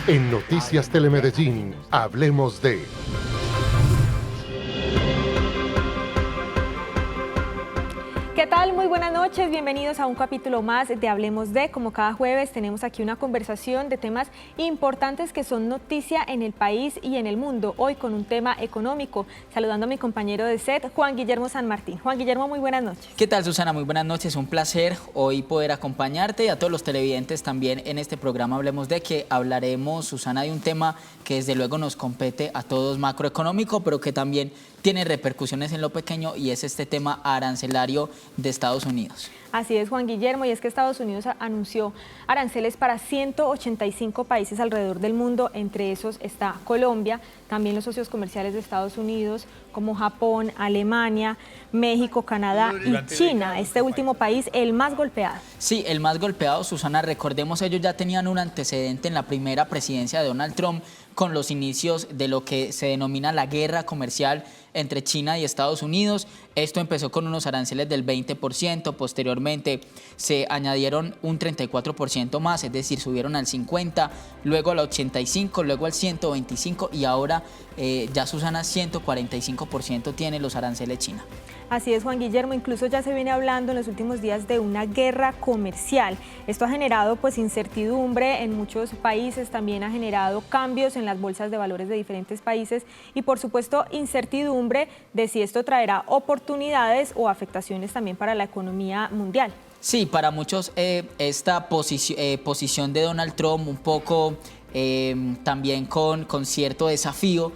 En Noticias Telemedellín, hablemos de... ¿Qué tal? Muy buenas noches, bienvenidos a un capítulo más de Hablemos de. Como cada jueves tenemos aquí una conversación de temas importantes que son noticia en el país y en el mundo. Hoy con un tema económico, saludando a mi compañero de set, Juan Guillermo San Martín. Juan Guillermo, muy buenas noches. ¿Qué tal, Susana? Muy buenas noches, un placer hoy poder acompañarte y a todos los televidentes también en este programa Hablemos de, que hablaremos, Susana, de un tema que desde luego nos compete a todos, macroeconómico, pero que también tiene repercusiones en lo pequeño, y es este tema arancelario de Estados Unidos. Así es, Juan Guillermo, y es que Estados Unidos anunció aranceles para 185 países alrededor del mundo, entre esos está Colombia, también los socios comerciales de Estados Unidos como Japón, Alemania, México, Canadá y China, este último país el más golpeado. Sí, el más golpeado, Susana. Recordemos, ellos ya tenían un antecedente en la primera presidencia de Donald Trump con los inicios de lo que se denomina la guerra comercial entre China y Estados Unidos. Esto empezó con unos aranceles del 20%, posteriormente se añadieron un 34% más, es decir, subieron al 50%, luego al 85%, luego al 125% y ahora ya, Susana, 145% tiene los aranceles China. Así es, Juan Guillermo, incluso ya se viene hablando en los últimos días de una guerra comercial. Esto ha generado pues incertidumbre en muchos países, también ha generado cambios en las bolsas de valores de diferentes países y por supuesto incertidumbre de si esto traerá oportunidades o afectaciones también para la economía mundial. Sí, para muchos esta posición de Donald Trump un poco también con cierto desafío,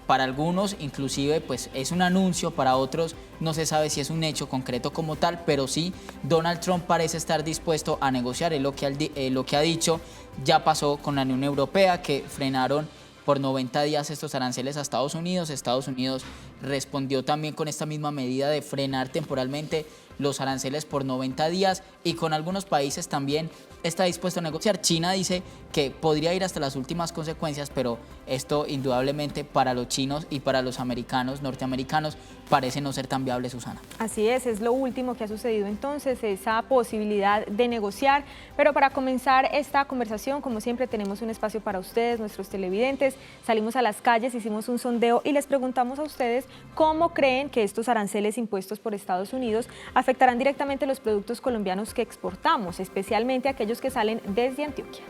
para algunos inclusive pues es un anuncio, para otros no se sabe si es un hecho concreto como tal, pero sí, Donald Trump parece estar dispuesto a negociar, es lo que ha dicho. Ya pasó con la Unión Europea, que frenaron por 90 días estos aranceles a Estados Unidos. Estados Unidos respondió también con esta misma medida de frenar temporalmente los aranceles por 90 días y con algunos países también está dispuesto a negociar. China dice que podría ir hasta las últimas consecuencias, pero esto indudablemente para los chinos y para los norteamericanos, parece no ser tan viable, Susana. Así es lo último que ha sucedido entonces, esa posibilidad de negociar. Pero para comenzar esta conversación, como siempre, tenemos un espacio para ustedes, nuestros televidentes. Salimos a las calles, hicimos un sondeo y les preguntamos a ustedes cómo creen que estos aranceles impuestos por Estados Unidos afectarán directamente los productos colombianos que exportamos, especialmente aquellos que salen desde Antioquia.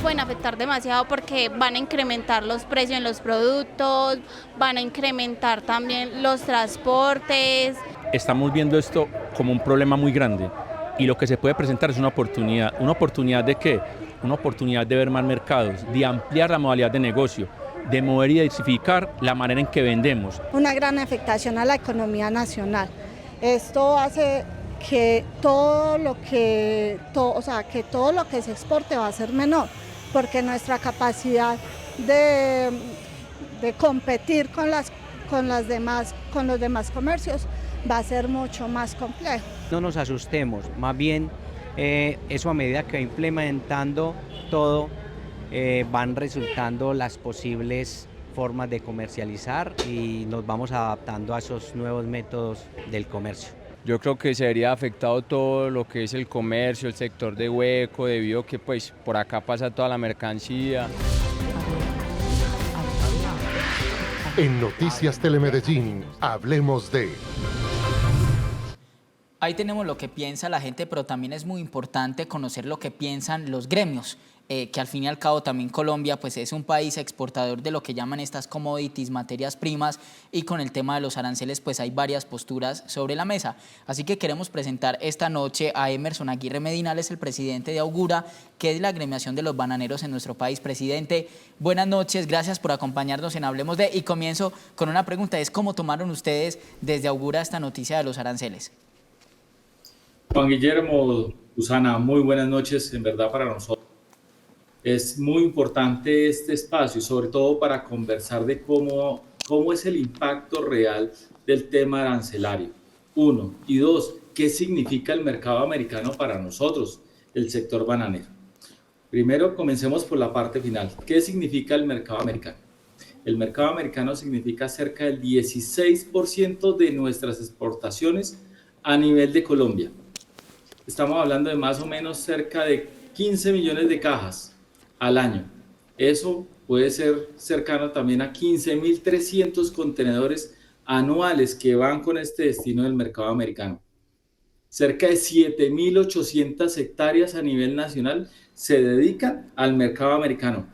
Pueden afectar demasiado porque van a incrementar los precios en los productos, van a incrementar también los transportes. Estamos viendo esto como un problema muy grande y lo que se puede presentar es una oportunidad. ¿Una oportunidad de qué? Una oportunidad de ver más mercados, de ampliar la modalidad de negocio, de mover y diversificar la manera en que vendemos. Una gran afectación a la economía nacional. Esto hace que todo lo que se exporte va a ser menor, porque nuestra capacidad de competir con los demás comercios va a ser mucho más complejo. No nos asustemos, más bien eso a medida que va implementando todo, van resultando las posibles formas de comercializar y nos vamos adaptando a esos nuevos métodos del comercio. Yo creo que se vería afectado todo lo que es el comercio, el sector de hueco, debido a que pues por acá pasa toda la mercancía. En Noticias Telemedellín, hablemos de... Ahí tenemos lo que piensa la gente, pero también es muy importante conocer lo que piensan los gremios, que al fin y al cabo también Colombia pues es un país exportador de lo que llaman estas commodities, materias primas, y con el tema de los aranceles pues hay varias posturas sobre la mesa. Así que queremos presentar esta noche a Emerson Aguirre Medina, es el presidente de Augura, que es la agremiación de los bananeros en nuestro país. Presidente, buenas noches, gracias por acompañarnos en Hablemos de, y comienzo con una pregunta, es ¿cómo tomaron ustedes desde Augura esta noticia de los aranceles? Juan Guillermo, Susana, muy buenas noches, en verdad para nosotros. Es muy importante este espacio y sobre todo para conversar de cómo es el impacto real del tema arancelario. Uno, y dos, ¿qué significa el mercado americano para nosotros, el sector bananero? Primero, comencemos por la parte final. ¿Qué significa el mercado americano? El mercado americano significa cerca del 16% de nuestras exportaciones a nivel de Colombia. estamos hablando de más o menos cerca de 15 millones de cajas al año. Eso puede ser cercano también a 15.300 contenedores anuales que van con este destino del mercado americano. Cerca de 7.800 hectáreas a nivel nacional se dedican al mercado americano.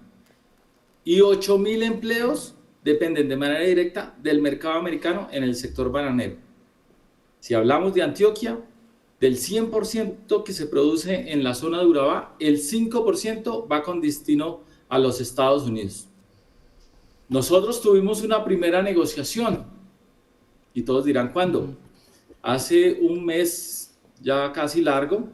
Y 8.000 empleos dependen de manera directa del mercado americano en el sector bananero. Si hablamos de Antioquia, del 100% que se produce en la zona de Urabá, el 5% va con destino a los Estados Unidos. Nosotros tuvimos una primera negociación, y todos dirán, ¿cuándo? Hace un mes ya casi largo,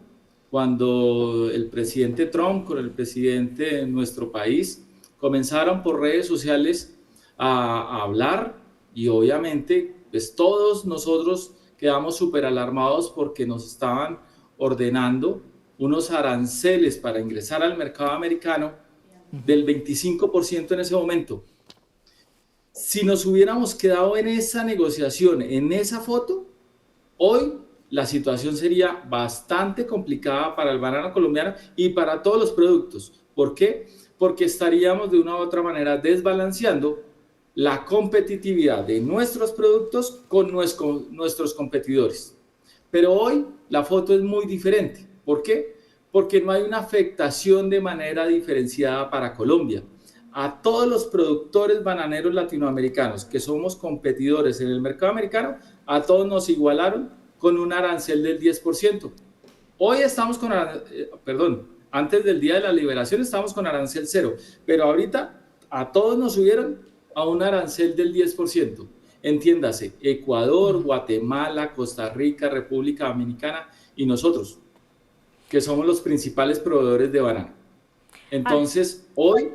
cuando el presidente Trump con el presidente de nuestro país comenzaron por redes sociales a hablar, y obviamente pues todos nosotros quedamos súper alarmados porque nos estaban ordenando unos aranceles para ingresar al mercado americano del 25% en ese momento. Si nos hubiéramos quedado en esa negociación, en esa foto, hoy la situación sería bastante complicada para el banano colombiano y para todos los productos. ¿Por qué? Porque estaríamos de una u otra manera desbalanceando la competitividad de nuestros productos con nuestros competidores. Pero hoy la foto es muy diferente. ¿Por qué? Porque no hay una afectación de manera diferenciada para Colombia. A todos los productores bananeros latinoamericanos que somos competidores en el mercado americano, a todos nos igualaron con un arancel del 10%. Hoy estamos con, antes del día de la liberación estamos con arancel cero, pero ahorita a todos nos subieron a un arancel del 10%. Entiéndase, Ecuador, Guatemala, Costa Rica, República Dominicana y nosotros, que somos los principales proveedores de banano. Entonces, hoy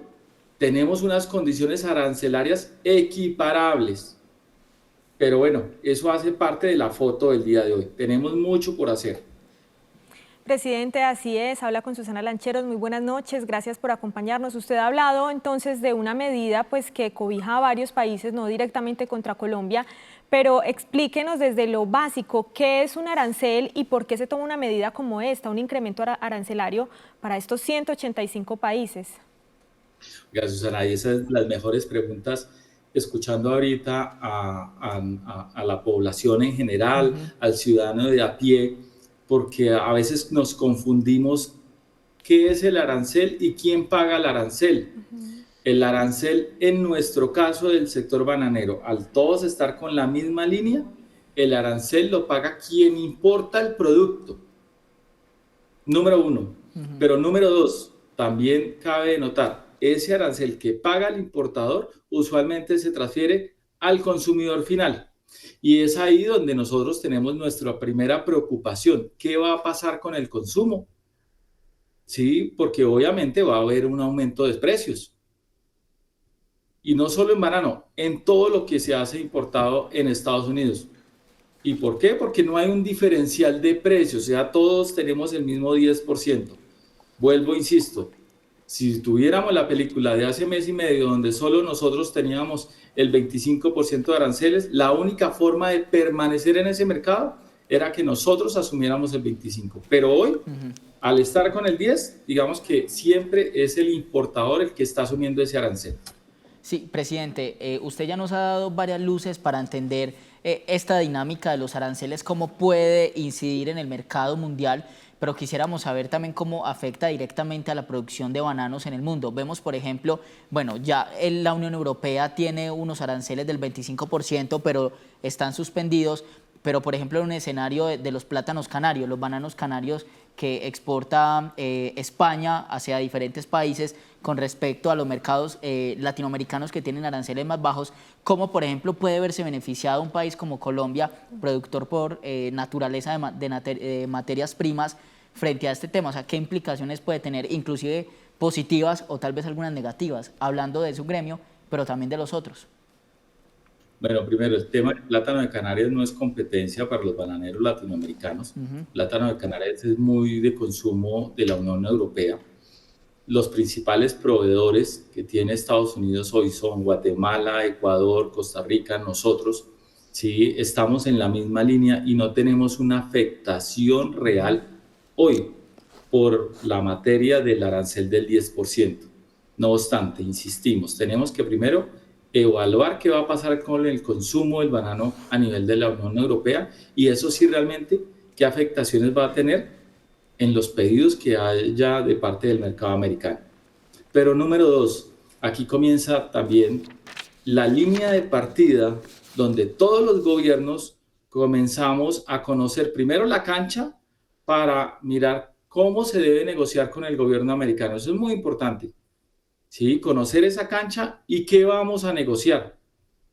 tenemos unas condiciones arancelarias equiparables. Pero bueno, eso hace parte de la foto del día de hoy. Tenemos mucho por hacer. Presidente, así es, habla con Susana Lancheros, muy buenas noches, gracias por acompañarnos. Usted ha hablado entonces de una medida pues que cobija a varios países, no directamente contra Colombia, pero explíquenos desde lo básico, ¿qué es un arancel y por qué se toma una medida como esta, un incremento arancelario para estos 185 países? Gracias, Susana, y esas son las mejores preguntas, escuchando ahorita a la población en general, al ciudadano de a pie, porque a veces nos confundimos qué es el arancel y quién paga el arancel. El arancel, en nuestro caso del sector bananero, al todos estar con la misma línea, el arancel lo paga quien importa el producto. Número uno. Pero número dos, también cabe notar, ese arancel que paga el importador usualmente se transfiere al consumidor final. Y es ahí donde nosotros tenemos nuestra primera preocupación. ¿Qué va a pasar con el consumo? Sí, porque obviamente va a haber un aumento de precios. Y no solo en banano, en todo lo que se hace importado en Estados Unidos. ¿Y por qué? Porque no hay un diferencial de precios, o sea, todos tenemos el mismo 10%. Vuelvo, insisto, si tuviéramos la película de hace mes y medio donde solo nosotros teníamos el 25% de aranceles, la única forma de permanecer en ese mercado era que nosotros asumiéramos el 25%. Pero hoy, al estar con el 10%, digamos que siempre es el importador el que está asumiendo ese arancel. Sí, presidente, usted ya nos ha dado varias luces para entender esta dinámica de los aranceles, cómo puede incidir en el mercado mundial, pero quisiéramos saber también cómo afecta directamente a la producción de bananos en el mundo. Vemos, por ejemplo, bueno, ya la Unión Europea tiene unos aranceles del 25%, pero están suspendidos. Pero, por ejemplo, en un escenario de los plátanos canarios, los bananos canarios que exporta España hacia diferentes países con respecto a los mercados latinoamericanos que tienen aranceles más bajos, ¿cómo, por ejemplo, puede verse beneficiado un país como Colombia, productor por naturaleza de materias primas, frente a este tema? O sea, ¿qué implicaciones puede tener, inclusive positivas o tal vez algunas negativas, hablando de su gremio, pero también de los otros? Bueno, primero, el tema del plátano de Canarias no es competencia para los bananeros latinoamericanos. El plátano de Canarias es muy de consumo de la Unión Europea. Los principales proveedores que tiene Estados Unidos hoy son Guatemala, Ecuador, Costa Rica, nosotros. Sí, estamos en la misma línea y no tenemos una afectación real hoy por la materia del arancel del 10%. No obstante, insistimos, tenemos que primero evaluar qué va a pasar con el consumo del banano a nivel de la Unión Europea y eso sí realmente qué afectaciones va a tener en los pedidos que haya de parte del mercado americano. Pero número 2, aquí comienza también la línea de partida donde todos los gobiernos comenzamos a conocer primero la cancha para mirar cómo se debe negociar con el gobierno americano. Eso es muy importante, ¿sí? Conocer esa cancha y qué vamos a negociar,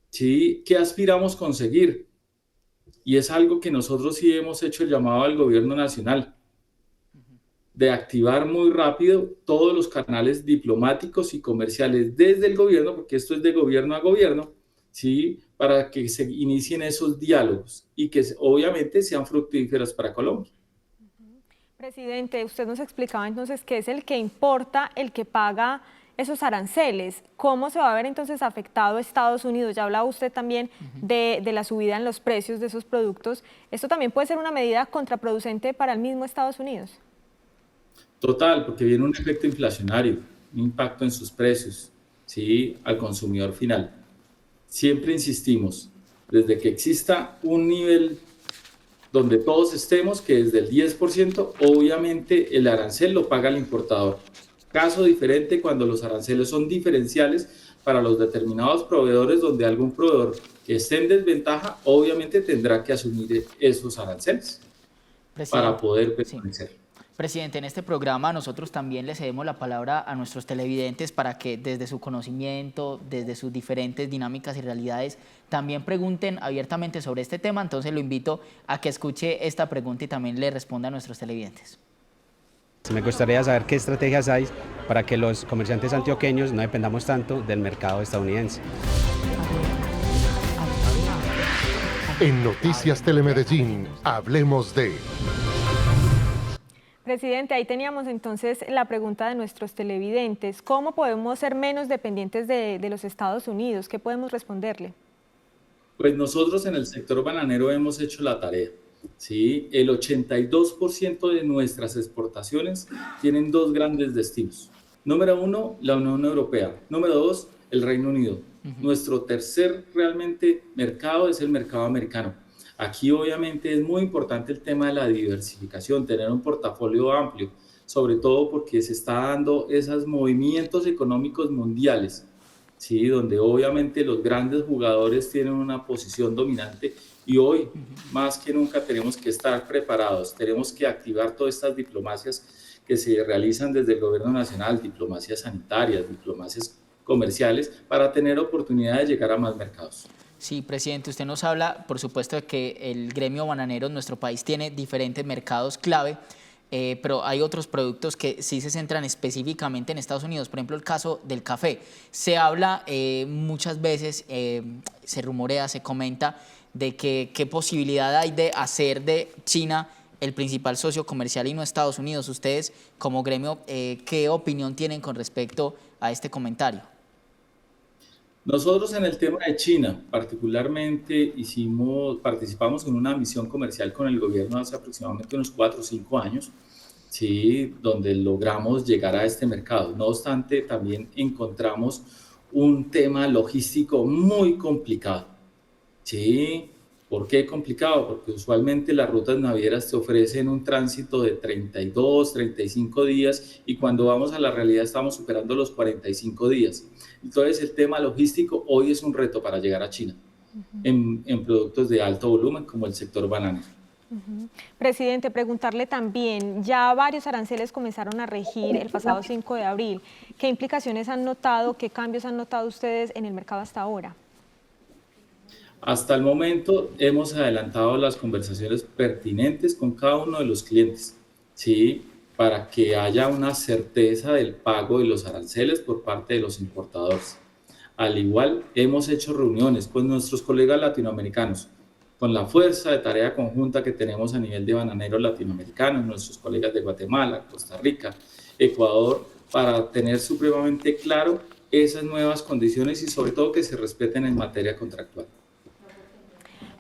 ¿sí? ¿Qué aspiramos conseguir? Y es algo que nosotros sí hemos hecho el llamado al gobierno nacional, de activar muy rápido todos los canales diplomáticos y comerciales desde el gobierno, porque esto es de gobierno a gobierno, ¿sí? Para que se inicien esos diálogos y que obviamente sean fructíferos para Colombia. Presidente, usted nos explicaba entonces que es el que importa, el que paga esos aranceles. ¿Cómo se va a ver entonces afectado Estados Unidos? Ya hablaba usted también de la subida en los precios de esos productos. ¿Esto también puede ser una medida contraproducente para el mismo Estados Unidos? Total, porque viene un efecto inflacionario, un impacto en sus precios, ¿sí? Al consumidor final. Siempre insistimos, desde que exista un nivel donde todos estemos, que desde el 10%, obviamente el arancel lo paga el importador. Caso diferente cuando los aranceles son diferenciales para los determinados proveedores, donde algún proveedor que esté en desventaja, obviamente tendrá que asumir esos aranceles para poder permanecer. Sí. Presidente, en este programa nosotros también le cedemos la palabra a nuestros televidentes para que desde su conocimiento, desde sus diferentes dinámicas y realidades, también pregunten abiertamente sobre este tema. Entonces lo invito a que escuche esta pregunta y también le responda a nuestros televidentes. Me gustaría saber qué estrategias hay para que los comerciantes antioqueños no dependamos tanto del mercado estadounidense. En Noticias Telemedellín, hablemos de... Presidente, ahí teníamos entonces la pregunta de nuestros televidentes. ¿Cómo podemos ser menos dependientes de los Estados Unidos? ¿Qué podemos responderle? Pues nosotros en el sector bananero hemos hecho la tarea, ¿sí? El 82% de nuestras exportaciones tienen dos grandes destinos. Número 1, la Unión Europea. Número 2, el Reino Unido. Nuestro tercer realmente mercado es el mercado americano. Aquí obviamente es muy importante el tema de la diversificación, tener un portafolio amplio, sobre todo porque se está dando esos movimientos económicos mundiales, ¿sí? Donde obviamente los grandes jugadores tienen una posición dominante y hoy más que nunca tenemos que estar preparados, tenemos que activar todas estas diplomacias que se realizan desde el gobierno nacional, diplomacias sanitarias, diplomacias comerciales, para tener oportunidad de llegar a más mercados. Sí, presidente, usted nos habla, por supuesto, de que el gremio bananero en nuestro país tiene diferentes mercados clave, pero hay otros productos que sí se centran específicamente en Estados Unidos. Por ejemplo, el caso del café. Se habla muchas veces, se rumorea, se comenta de que qué posibilidad hay de hacer de China el principal socio comercial y no Estados Unidos. Ustedes, como gremio, ¿qué opinión tienen con respecto a este comentario? Nosotros en el tema de China, particularmente participamos en una misión comercial con el gobierno hace aproximadamente unos 4 o 5 años, ¿sí? Donde logramos llegar a este mercado. No obstante, también encontramos un tema logístico muy complicado, ¿sí? ¿Por qué complicado? Porque usualmente las rutas navieras te ofrecen un tránsito de 32, 35 días y cuando vamos a la realidad estamos superando los 45 días. Entonces el tema logístico hoy es un reto para llegar a China en productos de alto volumen como el sector bananero. Presidente, preguntarle también, ya varios aranceles comenzaron a regir el pasado 5 de abril. ¿Qué implicaciones han notado, qué cambios han notado ustedes en el mercado hasta ahora? Hasta el momento hemos adelantado las conversaciones pertinentes con cada uno de los clientes, ¿sí? Para que haya una certeza del pago de los aranceles por parte de los importadores. Al igual, hemos hecho reuniones con nuestros colegas latinoamericanos, con la fuerza de tarea conjunta que tenemos a nivel de bananeros latinoamericanos, nuestros colegas de Guatemala, Costa Rica, Ecuador, para tener supremamente claro esas nuevas condiciones y sobre todo que se respeten en materia contractual.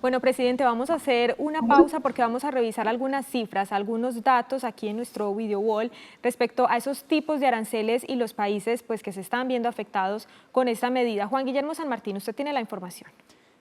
Bueno, presidente, vamos a hacer una pausa porque vamos a revisar algunas cifras, algunos datos aquí en nuestro video wall respecto a esos tipos de aranceles y los países pues, que se están viendo afectados con esta medida. Juan Guillermo San Martín, usted tiene la información.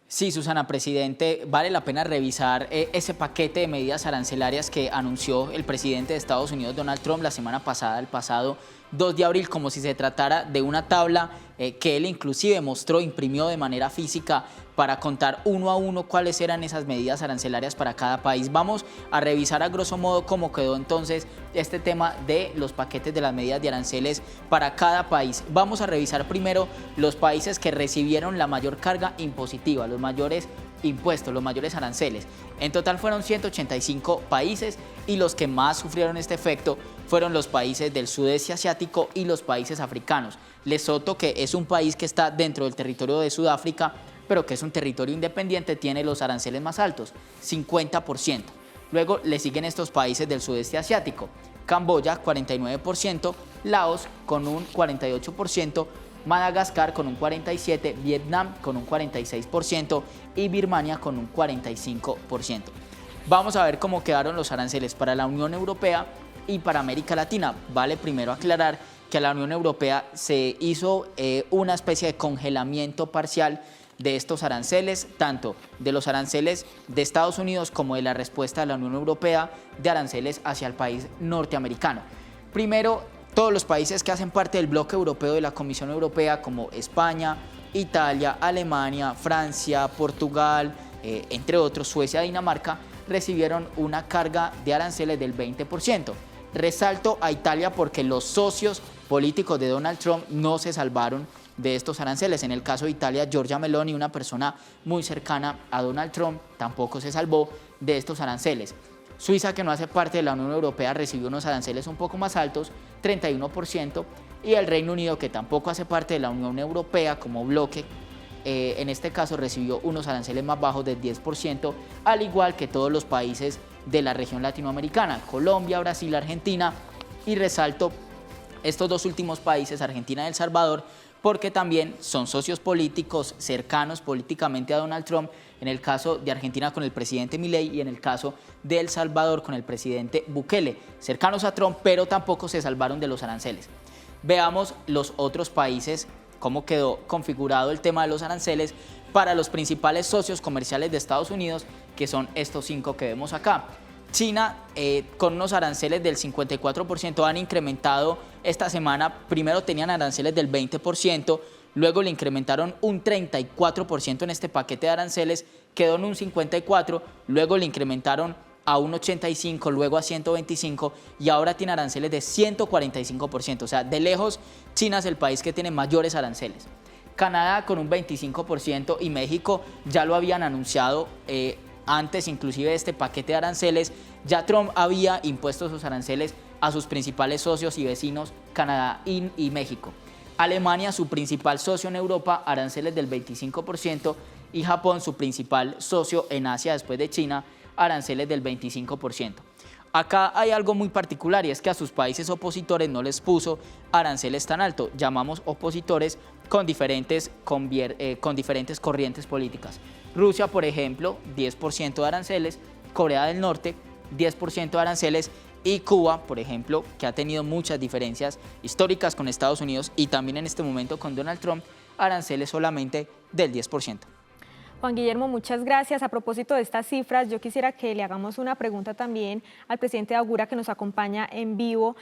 Sí, Susana, presidente, vale la pena revisar ese paquete de medidas arancelarias que anunció el presidente de Estados Unidos, Donald Trump, la semana pasada, el pasado 2 de abril, como si se tratara de una tabla que él inclusive imprimió de manera física para contar uno a uno cuáles eran esas medidas arancelarias para cada país. Vamos a revisar a grosso modo cómo quedó entonces este tema de los paquetes de las medidas de aranceles para cada país. Vamos a revisar primero los países que recibieron la mayor carga impositiva, los mayores impuestos, los mayores aranceles. En total fueron 185 países y los que más sufrieron este efecto fueron los países del sudeste asiático y los países africanos. Lesoto, que es un país que está dentro del territorio de Sudáfrica, pero que es un territorio independiente, tiene los aranceles más altos, 50%. Luego le siguen estos países del sudeste asiático, Camboya 49%, Laos con un 48%, Madagascar con un 47%, Vietnam con un 46% y Birmania con un 45%. Vamos a ver cómo quedaron los aranceles para la Unión Europea y para América Latina. Vale primero aclarar que a la Unión Europea se hizo una especie de congelamiento parcial de estos aranceles, tanto de los aranceles de Estados Unidos como de la respuesta de la Unión Europea de aranceles hacia el país norteamericano. Primero, todos los países que hacen parte del bloque europeo de la Comisión Europea, como España, Italia, Alemania, Francia, Portugal, entre otros, Suecia, Dinamarca, recibieron una carga de aranceles del 20%. Resalto a Italia porque los socios políticos de Donald Trump no se salvaron de estos aranceles. En el caso de Italia, Giorgia Meloni, una persona muy cercana a Donald Trump, tampoco se salvó de estos aranceles. Suiza, que no hace parte de la Unión Europea, recibió unos aranceles un poco más altos, 31%, y el Reino Unido, que tampoco hace parte de la Unión Europea como bloque, en este caso recibió unos aranceles más bajos del 10%, al igual que todos los países de la región latinoamericana, Colombia, Brasil, Argentina, y resalto estos dos últimos países, Argentina y El Salvador, porque también son socios políticos cercanos políticamente a Donald Trump, en el caso de Argentina con el presidente Milei y en el caso de El Salvador con el presidente Bukele, cercanos a Trump, pero tampoco se salvaron de los aranceles. Veamos los otros países, cómo quedó configurado el tema de los aranceles para los principales socios comerciales de Estados Unidos, que son estos 5 que vemos acá. China, con unos aranceles del 54%, han incrementado esta semana. Primero tenían aranceles del 20%, luego le incrementaron un 34% en este paquete de aranceles, quedó en un 54%, luego le incrementaron a un 85%, luego a 125% y ahora tiene aranceles de 145%. O sea, de lejos, China es el país que tiene mayores aranceles. Canadá con un 25% y México ya lo habían anunciado antes inclusive de este paquete de aranceles. Ya Trump había impuesto esos aranceles a sus principales socios y vecinos, Canadá y México. Alemania, su principal socio en Europa, aranceles del 25%, y Japón, su principal socio en Asia después de China, aranceles del 25%. Acá hay algo muy particular y es que a sus países opositores no les puso aranceles tan altos. Llamamos opositores con diferentes corrientes políticas. Rusia, por ejemplo, 10% de aranceles, Corea del Norte, 10% de aranceles, y Cuba, por ejemplo, que ha tenido muchas diferencias históricas con Estados Unidos y también en este momento con Donald Trump, aranceles solamente del 10%. Juan Guillermo, muchas gracias. A propósito de estas cifras, yo quisiera que le hagamos una pregunta también al presidente de Augura, que nos acompaña en vivo.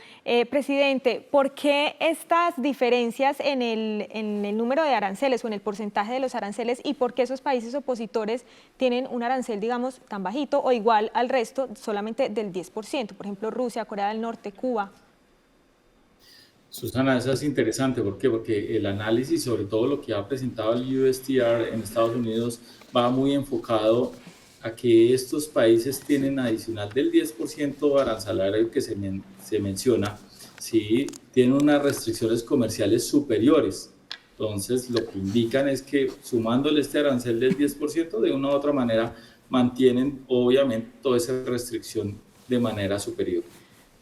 Presidente, ¿por qué estas diferencias en el número de aranceles o en el porcentaje de los aranceles y por qué esos países opositores tienen un arancel, digamos, tan bajito o igual al resto, solamente del 10%? Por ejemplo, Rusia, Corea del Norte, Cuba. Susana, eso es interesante. ¿Por qué? Porque el análisis, sobre todo lo que ha presentado el USTR en Estados Unidos, va muy enfocado a que estos países tienen adicional del 10% arancelario que se menciona, ¿sí? Tienen unas restricciones comerciales superiores. Entonces, lo que indican es que sumándole este arancel del 10%, de una u otra manera, mantienen obviamente toda esa restricción de manera superior.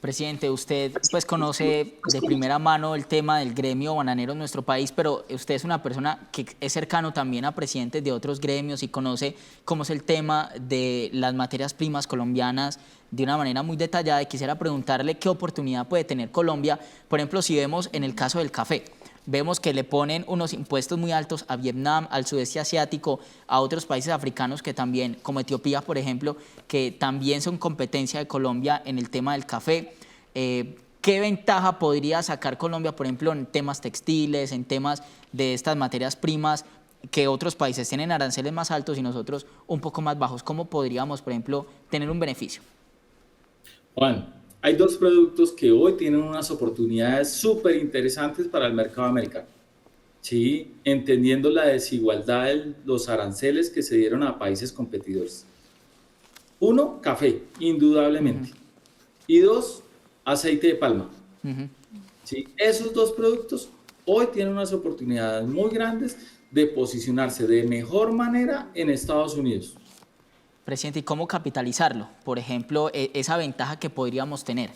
Presidente, usted pues conoce de primera mano el tema del gremio bananero en nuestro país, pero usted es una persona que es cercano también a presidentes de otros gremios y conoce cómo es el tema de las materias primas colombianas de una manera muy detallada, y quisiera preguntarle qué oportunidad puede tener Colombia, por ejemplo, si vemos en el caso del café. Vemos que le ponen unos impuestos muy altos a Vietnam, al sudeste asiático, a otros países africanos que también, como Etiopía, por ejemplo, que también son competencia de Colombia en el tema del café. ¿Qué ventaja podría sacar Colombia, por ejemplo, en temas textiles, en temas de estas materias primas, que otros países tienen aranceles más altos y nosotros un poco más bajos? ¿Cómo podríamos, por ejemplo, tener un beneficio? Juan, hay dos productos que hoy tienen unas oportunidades súper interesantes para el mercado americano, ¿sí? Entendiendo la desigualdad de los aranceles que se dieron a países competidores. Uno, café, indudablemente. Y dos, aceite de palma. ¿Sí? Esos dos productos hoy tienen unas oportunidades muy grandes de posicionarse de mejor manera en Estados Unidos. Presidente, ¿y cómo capitalizarlo? Por ejemplo, esa ventaja que podríamos tener.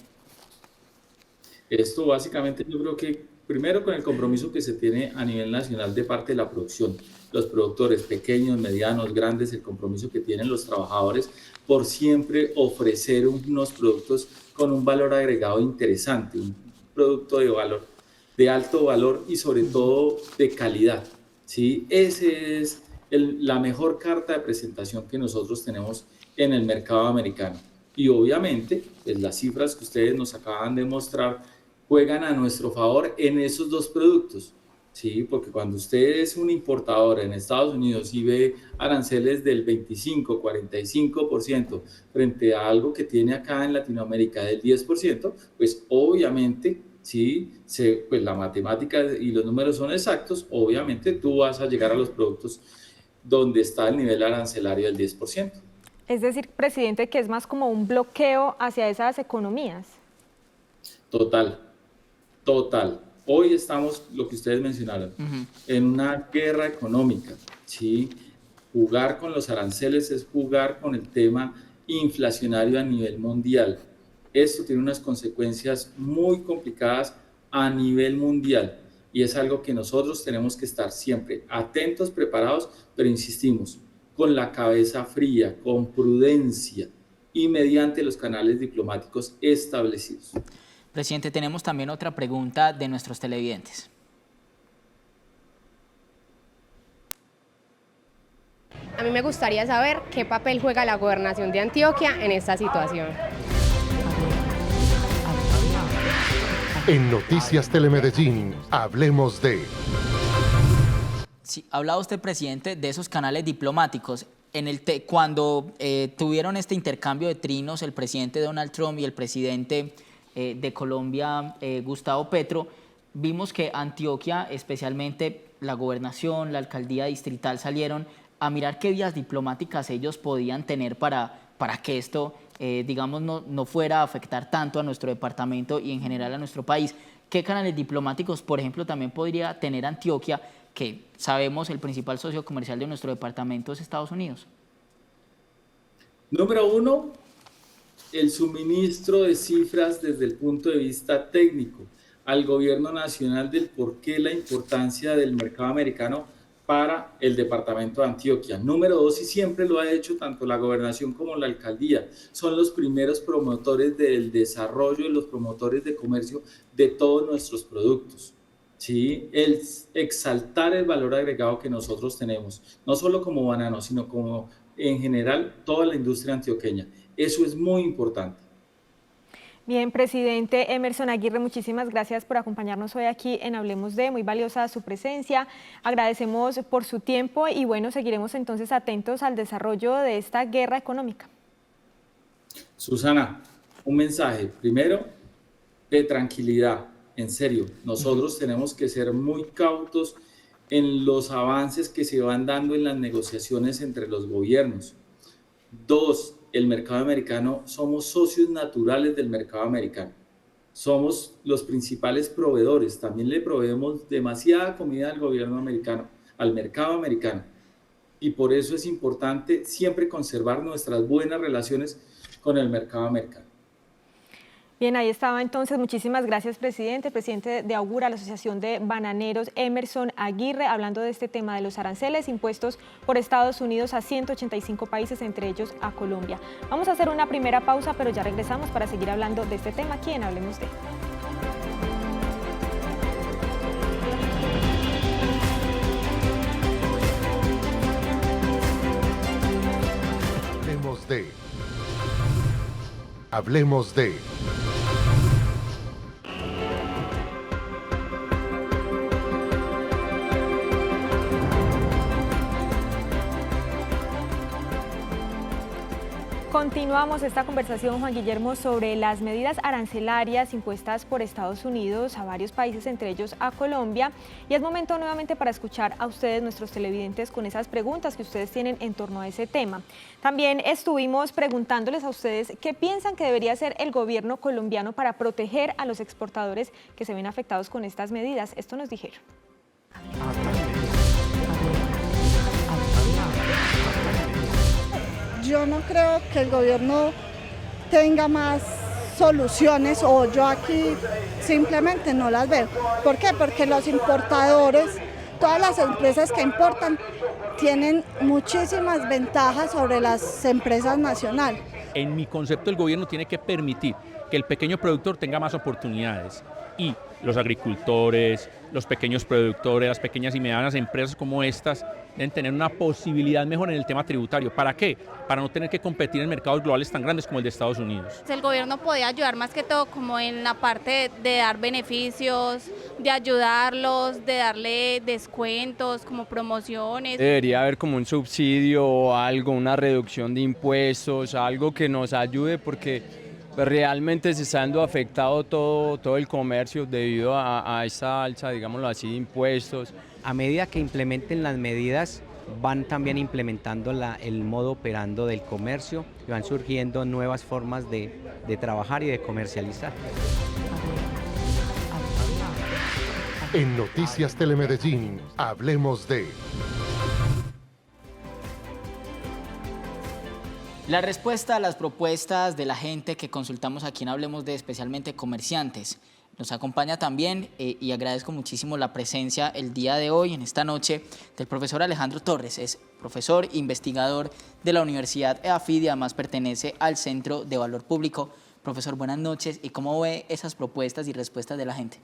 Esto básicamente yo creo que primero con el compromiso que se tiene a nivel nacional de parte de la producción, los productores pequeños, medianos, grandes, el compromiso que tienen los trabajadores por siempre ofrecer unos productos con un valor agregado interesante, un producto de valor, de alto valor y sobre todo de calidad, ¿sí? Ese es la mejor carta de presentación que nosotros tenemos en el mercado americano. Y obviamente, pues las cifras que ustedes nos acaban de mostrar juegan a nuestro favor en esos dos productos, ¿sí? Porque cuando usted es un importador en Estados Unidos y ve aranceles del 25, 45% frente a algo que tiene acá en Latinoamérica del 10%, pues obviamente, ¿sí? Pues la matemática y los números son exactos, obviamente tú vas a llegar a los productos donde está el nivel arancelario del 10%. Es decir, presidente, que es más como un bloqueo hacia esas economías. Total. Hoy estamos, lo que ustedes mencionaron, en una guerra económica, ¿sí? Jugar con los aranceles es jugar con el tema inflacionario a nivel mundial. Esto tiene unas consecuencias muy complicadas a nivel mundial. Y es algo que nosotros tenemos que estar siempre atentos, preparados, pero insistimos, con la cabeza fría, con prudencia y mediante los canales diplomáticos establecidos. Presidente, tenemos también otra pregunta de nuestros televidentes. A mí me gustaría saber qué papel juega la gobernación de Antioquia en esta situación. En Noticias Telemedellín, hablemos de... Sí, hablaba usted, presidente, de esos canales diplomáticos. Cuando tuvieron este intercambio de trinos el presidente Donald Trump y el presidente de Colombia, Gustavo Petro, vimos que Antioquia, especialmente la gobernación, la alcaldía distrital, salieron a mirar qué vías diplomáticas ellos podían tener para que esto, digamos, no fuera a afectar tanto a nuestro departamento y en general a nuestro país. ¿Qué canales diplomáticos, por ejemplo, también podría tener Antioquia, que sabemos el principal socio comercial de nuestro departamento es Estados Unidos? Número uno, el suministro de cifras desde el punto de vista técnico al gobierno nacional del por qué la importancia del mercado americano para el departamento de Antioquia. Número dos, y siempre lo ha hecho tanto la gobernación como la alcaldía, son los primeros promotores del desarrollo y los promotores de comercio de todos nuestros productos. ¿Sí? El exaltar el valor agregado que nosotros tenemos, no solo como banano, sino como en general toda la industria antioqueña. Eso es muy importante. Bien, presidente Emerson Aguirre, muchísimas gracias por acompañarnos hoy aquí en Hablemos de, muy valiosa su presencia, agradecemos por su tiempo y bueno, seguiremos entonces atentos al desarrollo de esta guerra económica. Susana, un mensaje, primero, de tranquilidad, en serio, nosotros tenemos que ser muy cautos en los avances que se van dando en las negociaciones entre los gobiernos. Dos, el mercado americano, somos socios naturales del mercado americano. Somos los principales proveedores. También le proveemos demasiada comida al gobierno americano, al mercado americano. Y por eso es importante siempre conservar nuestras buenas relaciones con el mercado americano. Bien, ahí estaba entonces. Muchísimas gracias, presidente. Presidente de Augura, la Asociación de Bananeros, Emerson Aguirre, hablando de este tema de los aranceles impuestos por Estados Unidos a 185 países, entre ellos a Colombia. Vamos a hacer una primera pausa, pero ya regresamos para seguir hablando de este tema aquí en Hablemos de. Hablemos de. Continuamos esta conversación, Juan Guillermo, sobre las medidas arancelarias impuestas por Estados Unidos a varios países, entre ellos a Colombia. Y es momento nuevamente para escuchar a ustedes, nuestros televidentes, con esas preguntas que ustedes tienen en torno a ese tema. También estuvimos preguntándoles a ustedes qué piensan que debería hacer el gobierno colombiano para proteger a los exportadores que se ven afectados con estas medidas. Esto nos dijeron. Yo no creo que el gobierno tenga más soluciones, o yo aquí simplemente no las veo. ¿Por qué? Porque los importadores, todas las empresas que importan, tienen muchísimas ventajas sobre las empresas nacionales. En mi concepto, el gobierno tiene que permitir que el pequeño productor tenga más oportunidades, y los agricultores, los pequeños productores, las pequeñas y medianas empresas como estas deben tener una posibilidad mejor en el tema tributario. ¿Para qué? Para no tener que competir en mercados globales tan grandes como el de Estados Unidos. El gobierno podía ayudar más que todo como en la parte de dar beneficios, de ayudarlos, de darle descuentos, como promociones. Debería haber como un subsidio o algo, una reducción de impuestos, algo que nos ayude, porque realmente se está viendo afectado todo el comercio debido a esa alza, digámoslo así, de impuestos. A medida que implementen las medidas, van también implementando el modo operando del comercio y van surgiendo nuevas formas de trabajar y de comercializar. En Noticias Telemedellín, hablemos de. La respuesta a las propuestas de la gente que consultamos aquí en Hablemos de, especialmente comerciantes. Nos acompaña también y agradezco muchísimo la presencia el día de hoy, en esta noche, del profesor Alejandro Torres. Es profesor investigador de la Universidad EAFID y además pertenece al Centro de Valor Público. Profesor, buenas noches. ¿Y cómo ve esas propuestas y respuestas de la gente?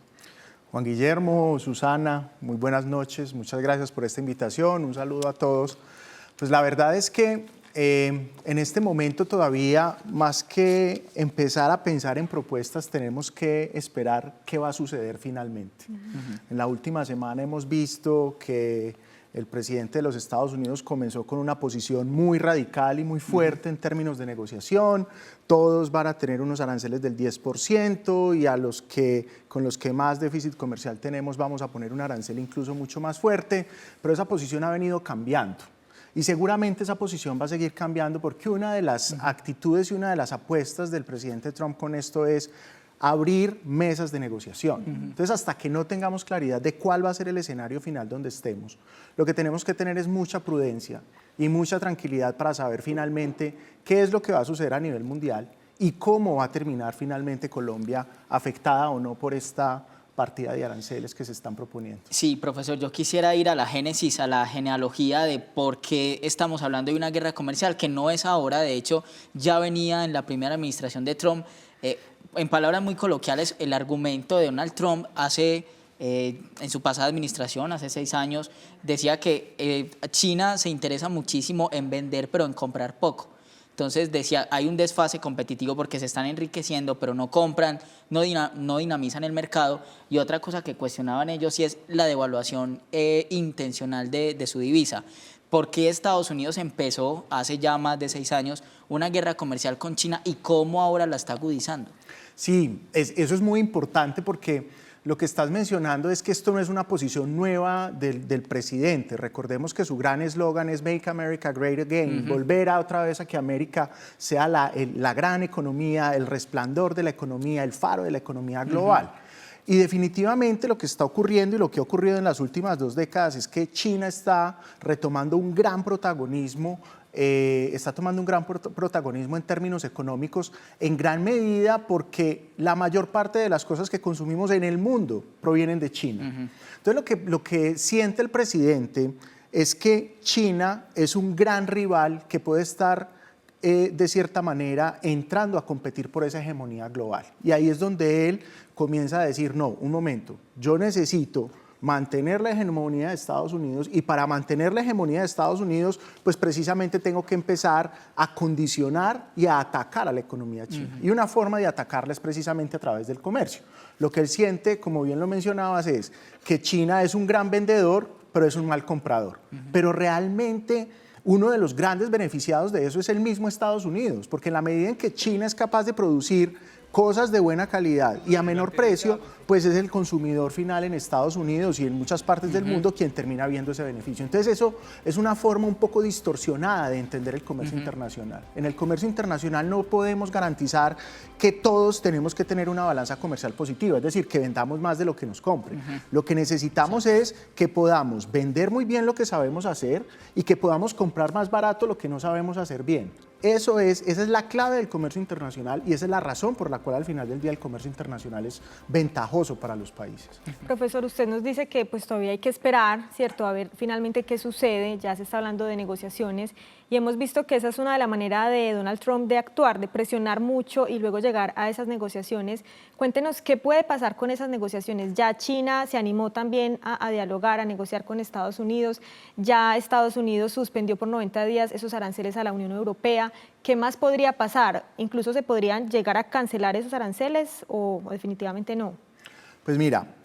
Juan Guillermo, Susana, muy buenas noches. Muchas gracias por esta invitación. Un saludo a todos. Pues la verdad es que en este momento todavía, más que empezar a pensar en propuestas, tenemos que esperar qué va a suceder finalmente. En la última semana hemos visto que el presidente de los Estados Unidos comenzó con una posición muy radical y muy fuerte en términos de negociación. Todos van a tener unos aranceles del 10% y con los que más déficit comercial tenemos vamos a poner un arancel incluso mucho más fuerte, pero esa posición ha venido cambiando. Y seguramente esa posición va a seguir cambiando, porque una de las actitudes y una de las apuestas del presidente Trump con esto es abrir mesas de negociación. Entonces, hasta que no tengamos claridad de cuál va a ser el escenario final donde estemos, lo que tenemos que tener es mucha prudencia y mucha tranquilidad para saber finalmente qué es lo que va a suceder a nivel mundial y cómo va a terminar finalmente Colombia, afectada o no por esta partida de aranceles que se están proponiendo. Sí, profesor, yo quisiera ir a la génesis, a la genealogía de por qué estamos hablando de una guerra comercial, que no es ahora, de hecho ya venía en la primera administración de Trump. En palabras muy coloquiales, el argumento de Donald Trump en su pasada administración, hace 6 años, decía que China se interesa muchísimo en vender, pero en comprar poco. Entonces decía, hay un desfase competitivo porque se están enriqueciendo, pero no compran, no dinamizan el mercado. Y otra cosa que cuestionaban ellos sí es la devaluación intencional de su divisa. ¿Por qué Estados Unidos empezó hace ya más de 6 años una guerra comercial con China y cómo ahora la está agudizando? Sí, eso es muy importante, porque lo que estás mencionando es que esto no es una posición nueva del presidente. Recordemos que su gran eslogan es Make America Great Again, volver otra vez a que América sea la gran economía, el resplandor de la economía, el faro de la economía global. Y definitivamente lo que está ocurriendo y lo que ha ocurrido en las últimas 2 décadas es que China está retomando un gran protagonismo está tomando un gran protagonismo en términos económicos, en gran medida porque la mayor parte de las cosas que consumimos en el mundo provienen de China. Entonces lo que siente el presidente es que China es un gran rival que puede estar de cierta manera entrando a competir por esa hegemonía global. Y ahí es donde él comienza a decir, no, un momento, yo necesito mantener la hegemonía de Estados Unidos y para mantener la hegemonía de Estados Unidos, pues precisamente tengo que empezar a condicionar y a atacar a la economía china. Y una forma de atacarla es precisamente a través del comercio. Lo que él siente, como bien lo mencionabas, es que China es un gran vendedor, pero es un mal comprador. Pero realmente uno de los grandes beneficiados de eso es el mismo Estados Unidos, porque en la medida en que China es capaz de producir cosas de buena calidad y a menor precio, pues es el consumidor final en Estados Unidos y en muchas partes del mundo quien termina viendo ese beneficio. Entonces eso es una forma un poco distorsionada de entender el comercio internacional. En el comercio internacional no podemos garantizar que todos tenemos que tener una balanza comercial positiva, es decir, que vendamos más de lo que nos compren. Lo que necesitamos es que podamos vender muy bien lo que sabemos hacer y que podamos comprar más barato lo que no sabemos hacer bien. Esa es la clave del comercio internacional y esa es la razón por la cual al final del día el comercio internacional es ventajoso para los países. Profesor, usted nos dice que pues todavía hay que esperar, ¿cierto?, a ver finalmente qué sucede, ya se está hablando de negociaciones y hemos visto que esa es una de las maneras de Donald Trump de actuar, de presionar mucho y luego llegar a esas negociaciones. Cuéntenos qué puede pasar con esas negociaciones. Ya China se animó también a dialogar, a negociar con Estados Unidos, ya Estados Unidos suspendió por 90 días esos aranceles a la Unión Europea. ¿Qué más podría pasar? ¿Incluso se podrían llegar a cancelar esos aranceles o definitivamente no? Pues mira,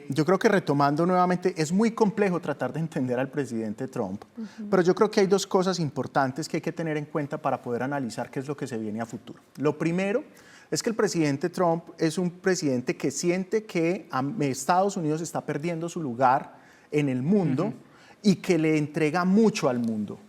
yo creo que retomando nuevamente, es muy complejo tratar de entender al presidente Trump, pero yo creo que hay dos cosas importantes que hay que tener en cuenta para poder analizar qué es lo que se viene a futuro. Lo primero es que el presidente Trump es un presidente que siente que Estados Unidos está perdiendo su lugar en el mundo y que le entrega mucho al mundo.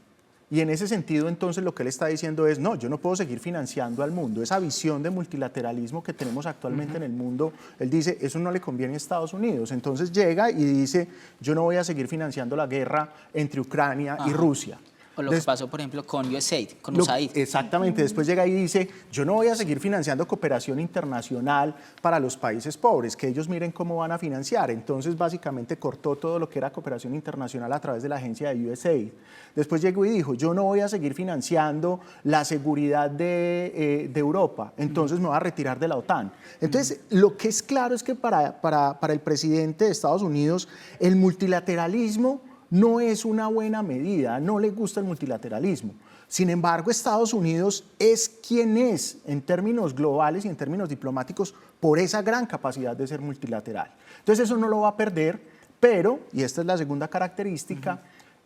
Y en ese sentido, entonces, lo que él está diciendo es, no, yo no puedo seguir financiando al mundo. Esa visión de multilateralismo que tenemos actualmente en el mundo, él dice, eso no le conviene a Estados Unidos. Entonces llega y dice, yo no voy a seguir financiando la guerra entre Ucrania y Rusia. O lo que pasó, por ejemplo, con USAID, con USAID. Exactamente, después llega y dice, yo no voy a seguir financiando cooperación internacional para los países pobres, que ellos miren cómo van a financiar. Entonces, básicamente cortó todo lo que era cooperación internacional a través de la agencia de USAID. Después llegó y dijo, yo no voy a seguir financiando la seguridad de Europa, entonces me voy a retirar de la OTAN. Entonces, lo que es claro es que para el presidente de Estados Unidos, el multilateralismo no es una buena medida, no le gusta el multilateralismo. Sin embargo, Estados Unidos es quien es en términos globales y en términos diplomáticos por esa gran capacidad de ser multilateral. Entonces eso no lo va a perder, pero, y esta es la segunda característica,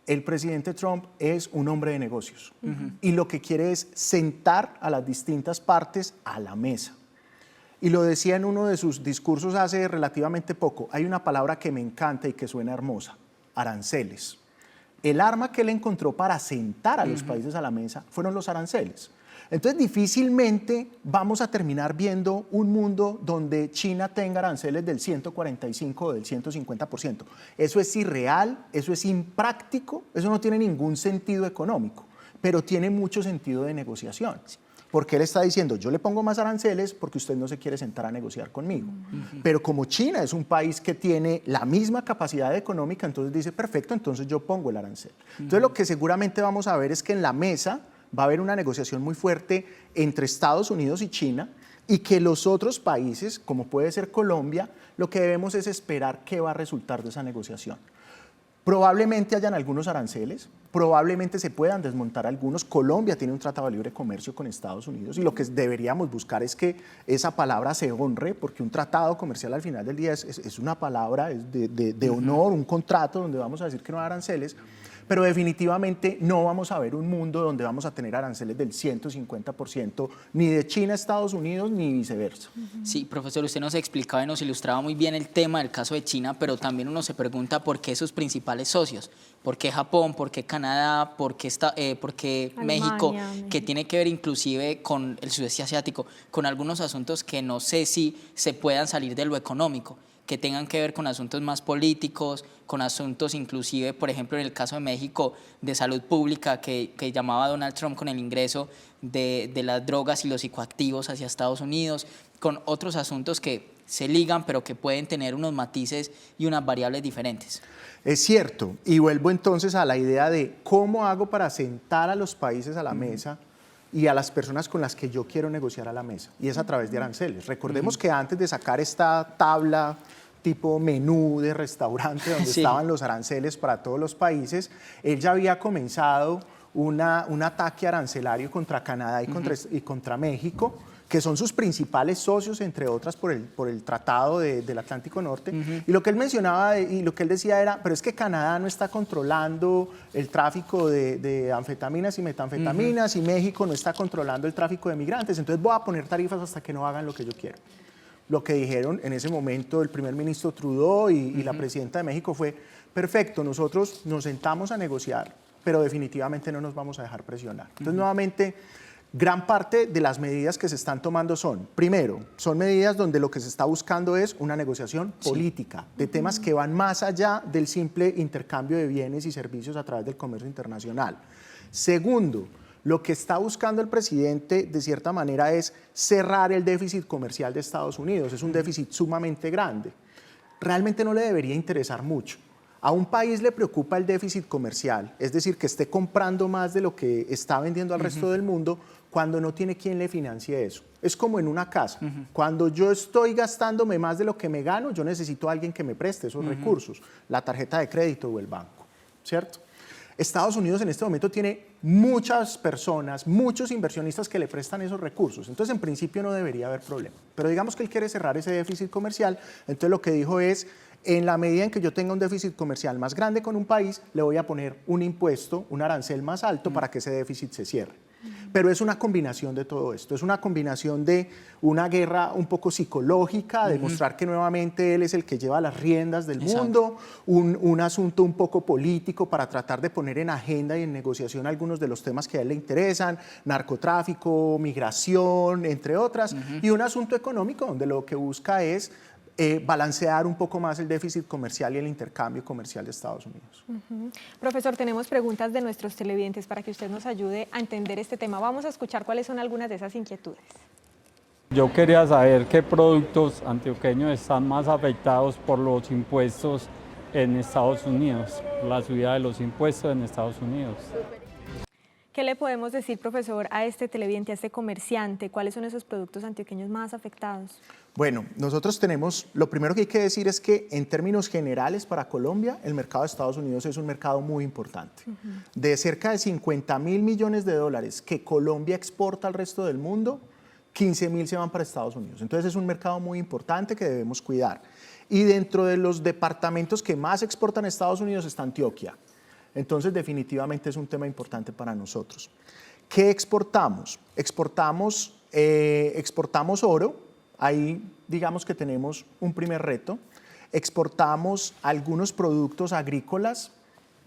el presidente Trump es un hombre de negocios y lo que quiere es sentar a las distintas partes a la mesa. Y lo decía en uno de sus discursos hace relativamente poco, hay una palabra que me encanta y que suena hermosa, aranceles. El arma que él encontró para sentar a los países a la mesa fueron los aranceles. Entonces difícilmente vamos a terminar viendo un mundo donde China tenga aranceles del 145 o del 150%. Eso es irreal, eso es impráctico, eso no tiene ningún sentido económico, pero tiene mucho sentido de negociación. Porque él está diciendo, yo le pongo más aranceles porque usted no se quiere sentar a negociar conmigo. Pero como China es un país que tiene la misma capacidad económica, entonces dice, perfecto, entonces yo pongo el arancel. Entonces lo que seguramente vamos a ver es que en la mesa va a haber una negociación muy fuerte entre Estados Unidos y China y que los otros países, como puede ser Colombia, lo que debemos es esperar qué va a resultar de esa negociación. Probablemente hayan algunos aranceles, probablemente se puedan desmontar algunos. Colombia tiene un tratado de libre comercio con Estados Unidos y lo que deberíamos buscar es que esa palabra se honre, porque un tratado comercial al final del día es una palabra de honor, un contrato donde vamos a decir que no hay aranceles, pero definitivamente no vamos a ver un mundo donde vamos a tener aranceles del 150% ni de China a Estados Unidos ni viceversa. Sí, profesor, usted nos explicaba y nos ilustraba muy bien el tema del caso de China, pero también uno se pregunta por qué sus principales socios, por qué Japón, por qué Canadá, por qué México, que tiene que ver inclusive con el sudeste asiático, con algunos asuntos que no sé si se puedan salir de lo económico. que tengan que ver con asuntos más políticos, con asuntos inclusive, por ejemplo, en el caso de México, de salud pública, que llamaba Donald Trump con el ingreso de las drogas y los psicoactivos hacia Estados Unidos, con otros asuntos que se ligan, pero que pueden tener unos matices y unas variables diferentes. Es cierto, y vuelvo entonces a la idea de cómo hago para sentar a los países a la mesa y a las personas con las que yo quiero negociar a la mesa, y es a través de aranceles. Recordemos que antes de sacar esta tabla tipo menú de restaurante donde estaban los aranceles para todos los países, él ya había comenzado un ataque arancelario contra Canadá y contra México, que son sus principales socios, entre otras por el Tratado del Atlántico Norte. Y lo que él mencionaba y lo que él decía era, pero es que Canadá no está controlando el tráfico de anfetaminas y metanfetaminas y México no está controlando el tráfico de migrantes, entonces voy a poner tarifas hasta que no hagan lo que yo quiero. Lo que dijeron en ese momento el primer ministro Trudeau y la presidenta de México fue, perfecto, nosotros nos sentamos a negociar, pero definitivamente no nos vamos a dejar presionar. Entonces, nuevamente, gran parte de las medidas que se están tomando son, primero, son medidas donde lo que se está buscando es una negociación política, de temas que van más allá del simple intercambio de bienes y servicios a través del comercio internacional. Segundo, lo que está buscando el presidente, de cierta manera, es cerrar el déficit comercial de Estados Unidos. Es un déficit sumamente grande. Realmente no le debería interesar mucho. A un país le preocupa el déficit comercial, es decir, que esté comprando más de lo que está vendiendo al resto del mundo cuando no tiene quien le financie eso. Es como en una casa. Cuando yo estoy gastándome más de lo que me gano, yo necesito a alguien que me preste esos recursos, la tarjeta de crédito o el banco, ¿cierto? Estados Unidos en este momento tiene muchas personas, muchos inversionistas que le prestan esos recursos. Entonces, en principio no debería haber problema. Pero digamos que él quiere cerrar ese déficit comercial. Entonces, lo que dijo es, en la medida en que yo tenga un déficit comercial más grande con un país, le voy a poner un impuesto, un arancel más alto para que ese déficit se cierre. Pero es una combinación de todo esto, es una combinación de una guerra un poco psicológica, de mostrar que nuevamente él es el que lleva las riendas del mundo, un asunto un poco político para tratar de poner en agenda y en negociación algunos de los temas que a él le interesan, narcotráfico, migración, entre otras, y un asunto económico donde lo que busca es balancear un poco más el déficit comercial y el intercambio comercial de Estados Unidos. Profesor, tenemos preguntas de nuestros televidentes para que usted nos ayude a entender este tema. Vamos a escuchar cuáles son algunas de esas inquietudes. Yo quería saber qué productos antioqueños están más afectados por los impuestos en Estados Unidos, la subida de los impuestos en Estados Unidos. ¿Qué le podemos decir, profesor, a este televidente, a este comerciante? ¿Cuáles son esos productos antioqueños más afectados? Bueno, nosotros tenemos, lo primero que hay que decir es que en términos generales para Colombia, el mercado de Estados Unidos es un mercado muy importante. De cerca de 50.000 millones de dólares que Colombia exporta al resto del mundo, 15.000 se van para Estados Unidos. Entonces es un mercado muy importante que debemos cuidar. Y dentro de los departamentos que más exportan a Estados Unidos está Antioquia. Entonces, definitivamente es un tema importante para nosotros. ¿Qué exportamos? Exportamos oro, ahí digamos que tenemos un primer reto. Exportamos algunos productos agrícolas,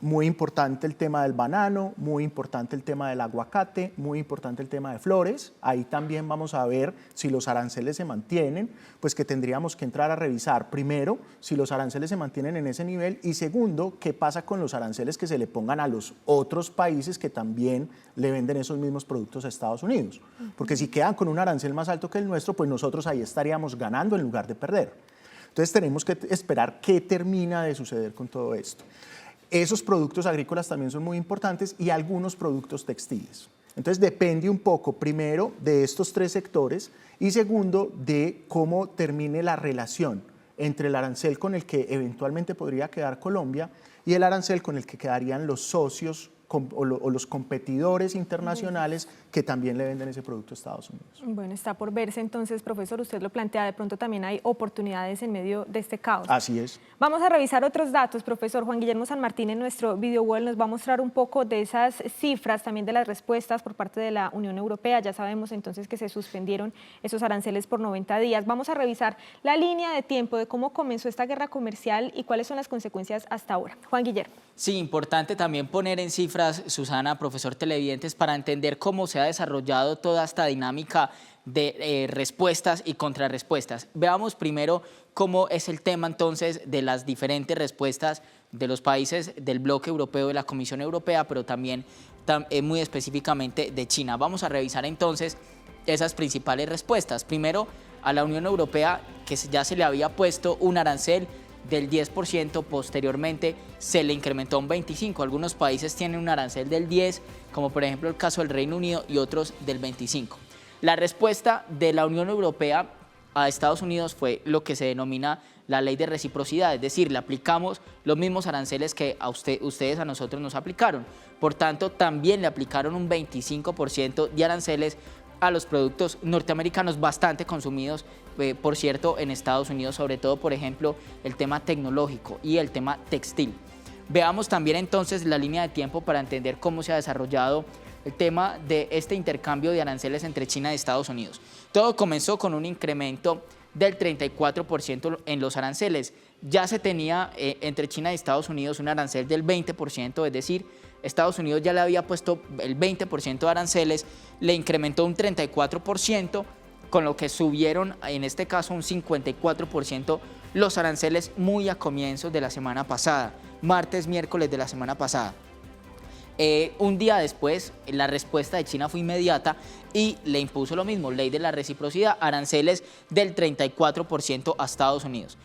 muy importante el tema del banano, muy importante el tema del aguacate, muy importante el tema de flores. Ahí también vamos a ver si los aranceles se mantienen, pues que tendríamos que entrar a revisar primero si los aranceles se mantienen en ese nivel y segundo, qué pasa con los aranceles que se le pongan a los otros países que también le venden esos mismos productos a Estados Unidos. Porque si quedan con un arancel más alto que el nuestro, pues nosotros ahí estaríamos ganando en lugar de perder. Entonces tenemos que esperar qué termina de suceder con todo esto. Esos productos agrícolas también son muy importantes y algunos productos textiles. Entonces depende un poco, primero, de estos tres sectores y segundo, de cómo termine la relación entre el arancel con el que eventualmente podría quedar Colombia y el arancel con el que quedarían los socios o los competidores internacionales que también le venden ese producto a Estados Unidos. Bueno, está por verse entonces, profesor, usted lo plantea, de pronto también hay oportunidades en medio de este caos. Así es. Vamos a revisar otros datos, profesor. Juan Guillermo San Martín en nuestro video wall nos va a mostrar un poco de esas cifras, también de las respuestas por parte de la Unión Europea. Ya sabemos entonces que se suspendieron esos aranceles por 90 días. Vamos a revisar la línea de tiempo de cómo comenzó esta guerra comercial y cuáles son las consecuencias hasta ahora. Juan Guillermo. Sí, importante también poner en cifras cifras, Susana, profesor televidentes, para entender cómo se ha desarrollado toda esta dinámica de respuestas y contrarrespuestas. Veamos primero cómo es el tema entonces de las diferentes respuestas de los países del bloque europeo, de la Comisión Europea, pero también muy específicamente de China. Vamos a revisar entonces esas principales respuestas. Primero, a la Unión Europea, que ya se le había puesto un arancel del 10%, posteriormente se le incrementó a un 25%. Algunos países tienen un arancel del 10%, como por ejemplo el caso del Reino Unido, y otros del 25%. La respuesta de la Unión Europea a Estados Unidos fue lo que se denomina la ley de reciprocidad, es decir, le aplicamos los mismos aranceles que ustedes a nosotros nos aplicaron. Por tanto, también le aplicaron un 25% de aranceles a los productos norteamericanos bastante consumidos, por cierto, en Estados Unidos, sobre todo, por ejemplo, el tema tecnológico y el tema textil. Veamos también entonces la línea de tiempo para entender cómo se ha desarrollado el tema de este intercambio de aranceles entre China y Estados Unidos. Todo comenzó con un incremento del 34% en los aranceles. Ya se tenía entre China y Estados Unidos un arancel del 20%, es decir, Estados Unidos ya le había puesto el 20% de aranceles, le incrementó un 34%, con lo que subieron en este caso un 54% los aranceles muy a comienzos de la semana pasada, martes, miércoles de la semana pasada. Un día después, la respuesta de China fue inmediata y le impuso lo mismo, ley de la reciprocidad, aranceles del 34% a Estados Unidos.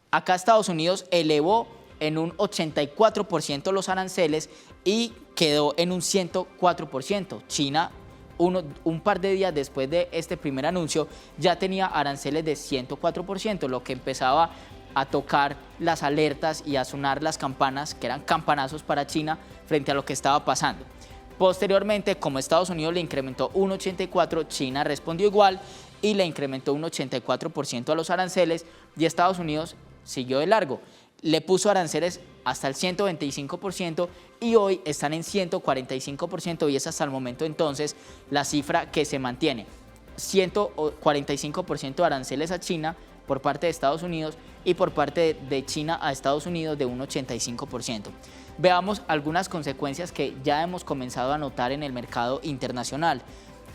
Acá Estados Unidos elevó en un 84% los aranceles y quedó en un 104%. China, un par de días después de este primer anuncio, ya tenía aranceles de 104%, lo que empezaba a tocar las alertas y a sonar las campanas, que eran campanazos para China frente a lo que estaba pasando. Posteriormente, como Estados Unidos le incrementó un 84%, China respondió igual y le incrementó un 84% a los aranceles, y Estados Unidos siguió de largo. Le puso aranceles hasta el 125% y hoy están en 145%, y es hasta el momento entonces la cifra que se mantiene. 145% de aranceles a China por parte de Estados Unidos y por parte de China a Estados Unidos de un 85%. Veamos algunas consecuencias que ya hemos comenzado a notar en el mercado internacional.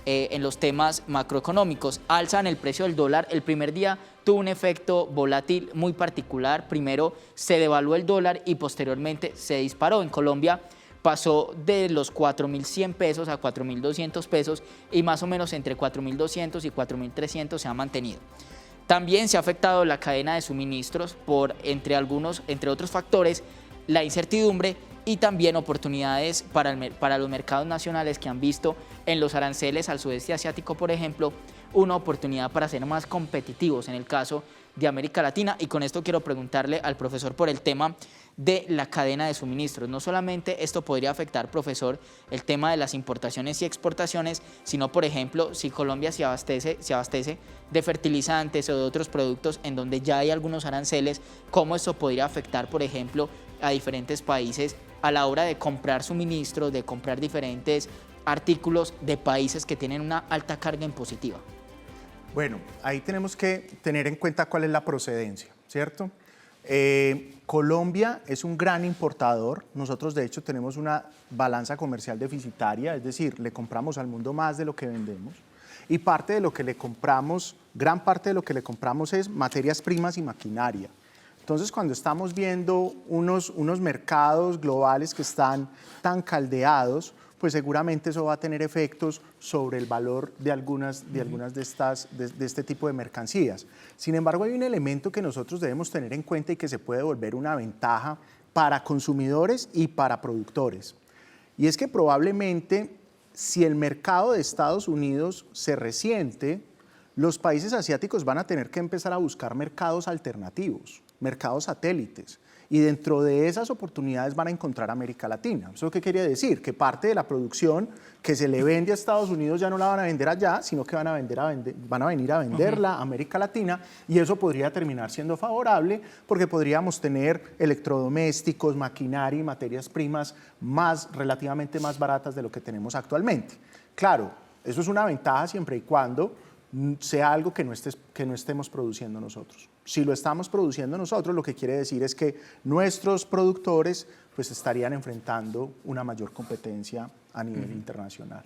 En los temas macroeconómicos, alza en el precio del dólar. El primer día tuvo un efecto volátil muy particular. Primero se devaluó el dólar y posteriormente se disparó. En Colombia pasó de los 4.100 pesos a 4.200 pesos y más o menos entre 4.200 y 4.300 se ha mantenido. También se ha afectado la cadena de suministros por, entre otros factores, la incertidumbre y también oportunidades para los mercados nacionales, que han visto en los aranceles al sudeste asiático, por ejemplo, una oportunidad para ser más competitivos en el caso de América Latina. Y con esto quiero preguntarle al profesor por el tema de la cadena de suministros. No solamente esto podría afectar, profesor, el tema de las importaciones y exportaciones, sino, por ejemplo, si Colombia se abastece de fertilizantes o de otros productos en donde ya hay algunos aranceles, cómo esto podría afectar, por ejemplo, a diferentes países a la hora de comprar suministros, de comprar diferentes artículos de países que tienen una alta carga impositiva. Bueno, ahí tenemos que tener en cuenta cuál es la procedencia, ¿cierto? Colombia es un gran importador. Nosotros, de hecho, tenemos una balanza comercial deficitaria, es decir, le compramos al mundo más de lo que vendemos. Y parte de lo que le compramos, gran parte de lo que le compramos es materias primas y maquinaria. Entonces, cuando estamos viendo unos mercados globales que están tan caldeados, pues seguramente eso va a tener efectos sobre el valor de algunas de este tipo de mercancías. Sin embargo, hay un elemento que nosotros debemos tener en cuenta y que se puede volver una ventaja para consumidores y para productores. Y es que probablemente, si el mercado de Estados Unidos se resiente, los países asiáticos van a tener que empezar a buscar mercados alternativos, mercados satélites, y dentro de esas oportunidades van a encontrar América Latina. ¿Eso qué quiere decir? Que parte de la producción que se le vende a Estados Unidos ya no la van a vender allá, sino que van a venir a venderla a América Latina, y eso podría terminar siendo favorable porque podríamos tener electrodomésticos, maquinaria y materias primas relativamente más baratas de lo que tenemos actualmente. Claro, eso es una ventaja siempre y cuando sea algo que no estemos produciendo nosotros. Si lo estamos produciendo nosotros, lo que quiere decir es que nuestros productores pues estarían enfrentando una mayor competencia a nivel internacional.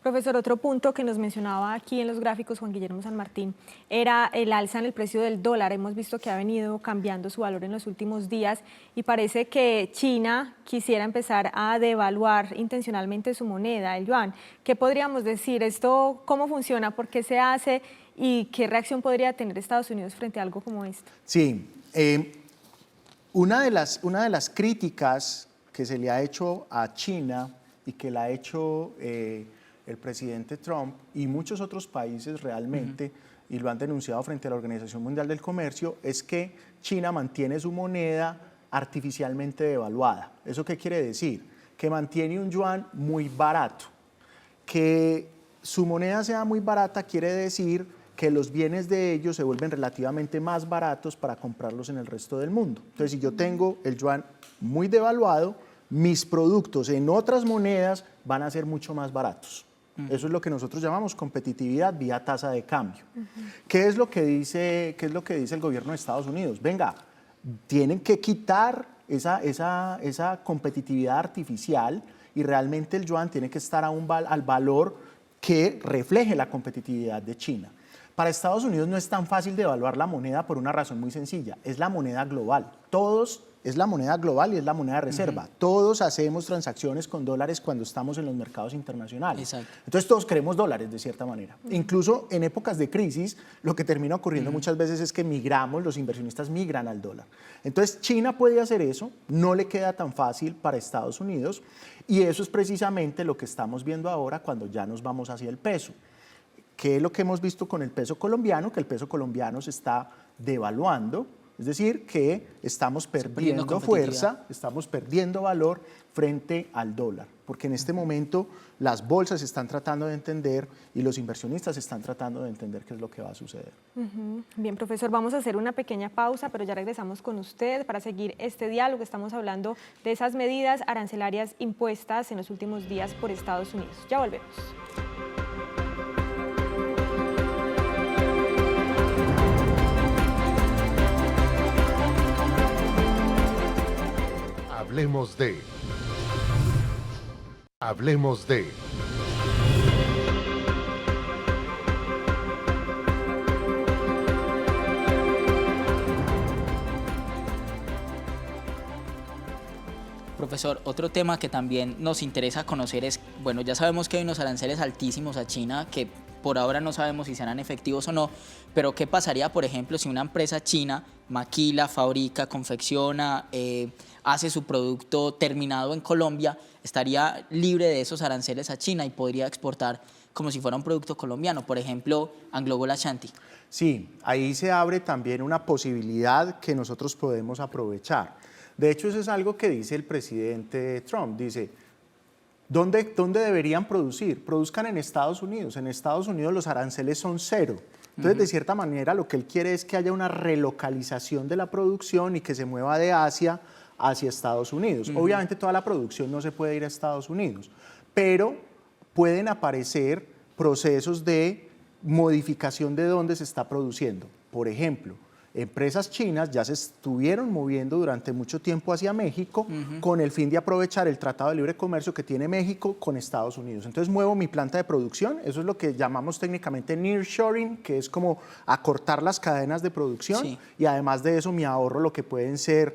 Profesor, otro punto que nos mencionaba aquí en los gráficos Juan Guillermo San Martín era el alza en el precio del dólar. Hemos visto que ha venido cambiando su valor en los últimos días y parece que China quisiera empezar a devaluar intencionalmente su moneda, el yuan. ¿Qué podríamos decir? ¿Esto cómo funciona? ¿Por qué se hace? ¿Y qué reacción podría tener Estados Unidos frente a algo como esto? Sí, una de las críticas que se le ha hecho a China y que la ha hecho el presidente Trump y muchos otros países realmente, y lo han denunciado frente a la Organización Mundial del Comercio, es que China mantiene su moneda artificialmente devaluada. ¿Eso qué quiere decir? Que mantiene un yuan muy barato. Que su moneda sea muy barata quiere decir que los bienes de ellos se vuelven relativamente más baratos para comprarlos en el resto del mundo. Entonces, si yo tengo el yuan muy devaluado, mis productos en otras monedas van a ser mucho más baratos. Eso es lo que nosotros llamamos competitividad vía tasa de cambio. ¿Qué es lo que dice el gobierno de Estados Unidos? Venga, tienen que quitar esa competitividad artificial y realmente el yuan tiene que estar al valor que refleje la competitividad de China. Para Estados Unidos no es tan fácil devaluar la moneda por una razón muy sencilla, es la moneda global. Es la moneda global y es la moneda de reserva. Todos hacemos transacciones con dólares cuando estamos en los mercados internacionales. Exacto. Entonces todos queremos dólares de cierta manera. Incluso en épocas de crisis, lo que termina ocurriendo muchas veces es que los inversionistas migran al dólar. Entonces China puede hacer eso, no le queda tan fácil para Estados Unidos y eso es precisamente lo que estamos viendo ahora cuando ya nos vamos hacia el peso. ¿Qué es lo que hemos visto con el peso colombiano? Que el peso colombiano se está devaluando. Es decir, que estamos perdiendo fuerza, estamos perdiendo valor frente al dólar, porque en este momento las bolsas están tratando de entender y los inversionistas están tratando de entender qué es lo que va a suceder. Bien, profesor, vamos a hacer una pequeña pausa, pero ya regresamos con usted para seguir este diálogo. Estamos hablando de esas medidas arancelarias impuestas en los últimos días por Estados Unidos. Ya volvemos. Hablemos de. Hablemos de. Profesor, otro tema que también nos interesa conocer es, bueno, ya sabemos que hay unos aranceles altísimos a China que por ahora no sabemos si serán efectivos o no, pero ¿qué pasaría, por ejemplo, si una empresa china maquila, fabrica, confecciona, hace su producto terminado en Colombia, estaría libre de esos aranceles a China y podría exportar como si fuera un producto colombiano, por ejemplo, Anglo-Gol Ashanti? Sí, ahí se abre también una posibilidad que nosotros podemos aprovechar. De hecho, eso es algo que dice el presidente Trump. Dice, ¿dónde deberían producir? Produzcan en Estados Unidos. En Estados Unidos los aranceles son cero. Entonces, de cierta manera, lo que él quiere es que haya una relocalización de la producción y que se mueva de Asia hacia Estados Unidos. Obviamente, toda la producción no se puede ir a Estados Unidos, pero pueden aparecer procesos de modificación de dónde se está produciendo. Por ejemplo, empresas chinas ya se estuvieron moviendo durante mucho tiempo hacia México con el fin de aprovechar el Tratado de Libre Comercio que tiene México con Estados Unidos. Entonces muevo mi planta de producción, eso es lo que llamamos técnicamente nearshoring, que es como acortar las cadenas de producción y además de eso me ahorro lo que pueden ser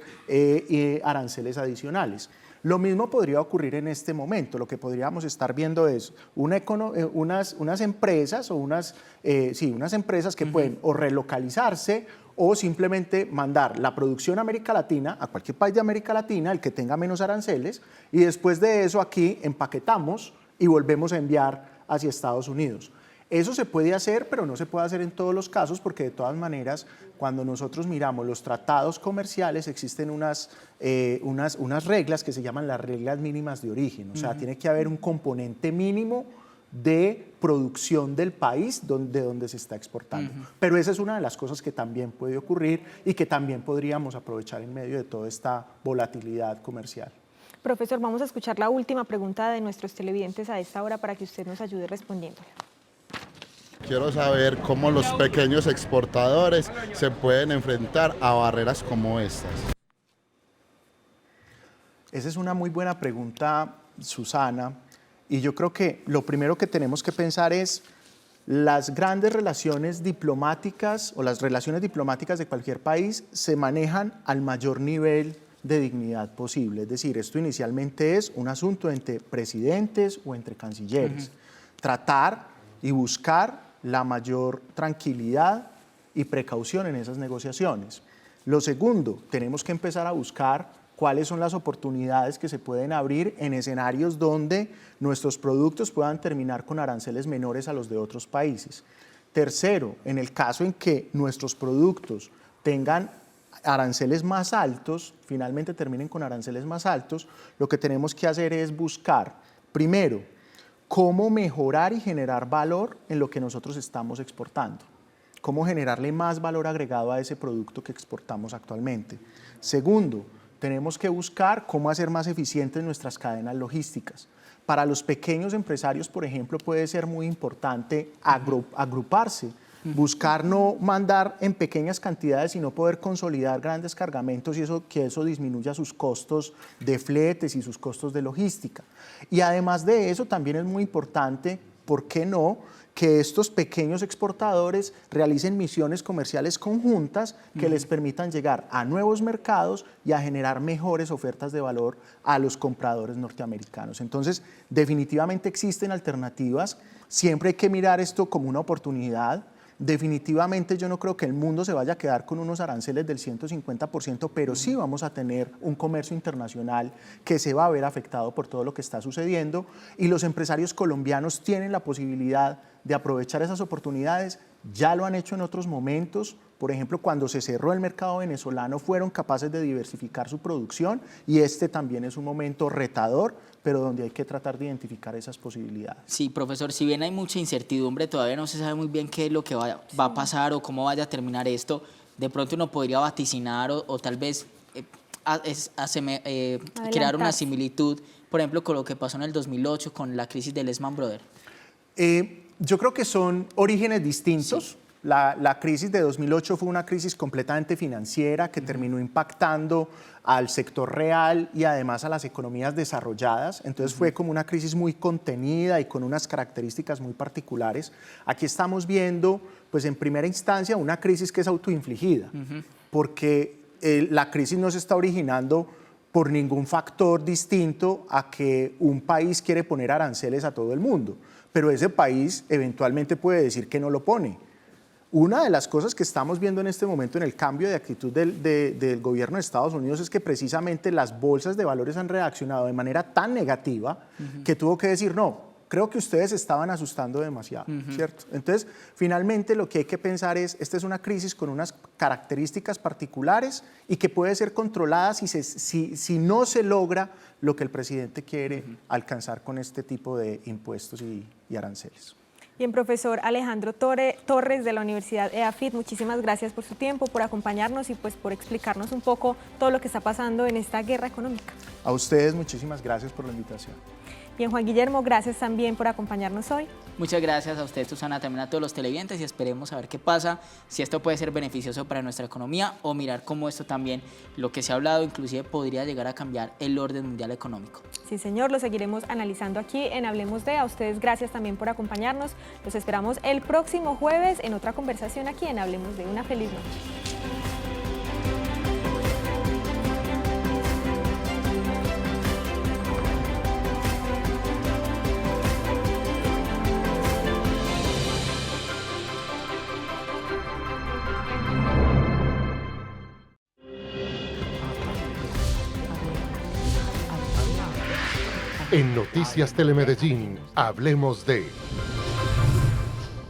aranceles adicionales. Lo mismo podría ocurrir en este momento. Lo que podríamos estar viendo es unas empresas o unas empresas que pueden o relocalizarse o simplemente mandar la producción a América Latina, a cualquier país de América Latina, el que tenga menos aranceles, y después de eso aquí empaquetamos y volvemos a enviar hacia Estados Unidos. Eso se puede hacer, pero no se puede hacer en todos los casos porque de todas maneras, cuando nosotros miramos los tratados comerciales, existen unas reglas que se llaman las reglas mínimas de origen. O sea, tiene que haber un componente mínimo de producción del país de donde se está exportando. Pero esa es una de las cosas que también puede ocurrir y que también podríamos aprovechar en medio de toda esta volatilidad comercial. Profesor, vamos a escuchar la última pregunta de nuestros televidentes a esta hora para que usted nos ayude respondiéndola. Quiero saber cómo los pequeños exportadores se pueden enfrentar a barreras como estas. Esa es una muy buena pregunta, Susana, y yo creo que lo primero que tenemos que pensar es las grandes relaciones diplomáticas o las relaciones diplomáticas de cualquier país se manejan al mayor nivel de dignidad posible. Es decir, esto inicialmente es un asunto entre presidentes o entre cancilleres. Tratar y buscar la mayor tranquilidad y precaución en esas negociaciones. Lo segundo, tenemos que empezar a buscar cuáles son las oportunidades que se pueden abrir en escenarios donde nuestros productos puedan terminar con aranceles menores a los de otros países. Tercero, en el caso en que nuestros productos tengan aranceles más altos, finalmente terminen con aranceles más altos, lo que tenemos que hacer es buscar, primero, cómo mejorar y generar valor en lo que nosotros estamos exportando, cómo generarle más valor agregado a ese producto que exportamos actualmente. Segundo, tenemos que buscar cómo hacer más eficientes nuestras cadenas logísticas. Para los pequeños empresarios, por ejemplo, puede ser muy importante agruparse, buscar no mandar en pequeñas cantidades, sino poder consolidar grandes cargamentos y que eso disminuya sus costos de fletes y sus costos de logística. Y además de eso, también es muy importante, ¿por qué no?, que estos pequeños exportadores realicen misiones comerciales conjuntas que les permitan llegar a nuevos mercados y a generar mejores ofertas de valor a los compradores norteamericanos. Entonces, definitivamente existen alternativas, siempre hay que mirar esto como una oportunidad. Definitivamente yo no creo que el mundo se vaya a quedar con unos aranceles del 150%, pero sí vamos a tener un comercio internacional que se va a ver afectado por todo lo que está sucediendo y los empresarios colombianos tienen la posibilidad de aprovechar esas oportunidades, ya lo han hecho en otros momentos. Por ejemplo, cuando se cerró el mercado venezolano fueron capaces de diversificar su producción y este también es un momento retador, pero donde hay que tratar de identificar esas posibilidades. Sí, profesor, si bien hay mucha incertidumbre, todavía no se sabe muy bien qué es lo que va a pasar o cómo vaya a terminar esto, de pronto uno podría vaticinar o tal vez crear una similitud, por ejemplo, con lo que pasó en el 2008 con la crisis del Lehman Brothers. Yo creo que son orígenes distintos. Sí. La crisis de 2008 fue una crisis completamente financiera que terminó impactando al sector real y además a las economías desarrolladas. Entonces fue como una crisis muy contenida y con unas características muy particulares. Aquí estamos viendo, pues en primera instancia, una crisis que es autoinfligida, porque la crisis no se está originando por ningún factor distinto a que un país quiere poner aranceles a todo el mundo, pero ese país eventualmente puede decir que no lo pone. Una de las cosas que estamos viendo en este momento en el cambio de actitud del gobierno de Estados Unidos es que precisamente las bolsas de valores han reaccionado de manera tan negativa que tuvo que decir, no, creo que ustedes estaban asustando demasiado, ¿cierto? Entonces, finalmente lo que hay que pensar es, esta es una crisis con unas características particulares y que puede ser controlada si no se logra lo que el presidente quiere alcanzar con este tipo de impuestos y aranceles. Bien, profesor Alejandro Torres de la Universidad EAFIT, muchísimas gracias por su tiempo, por acompañarnos y pues por explicarnos un poco todo lo que está pasando en esta guerra económica. A ustedes muchísimas gracias por la invitación. Bien, Juan Guillermo, gracias también por acompañarnos hoy. Muchas gracias a usted, Susana, también a todos los televidentes y esperemos a ver qué pasa, si esto puede ser beneficioso para nuestra economía o mirar cómo esto también, lo que se ha hablado, inclusive podría llegar a cambiar el orden mundial económico. Sí, señor, lo seguiremos analizando aquí en Hablemos de. A ustedes gracias también por acompañarnos. Los esperamos el próximo jueves en otra conversación aquí en Hablemos de. Una feliz noche. En Noticias Telemedellín, Hablemos de.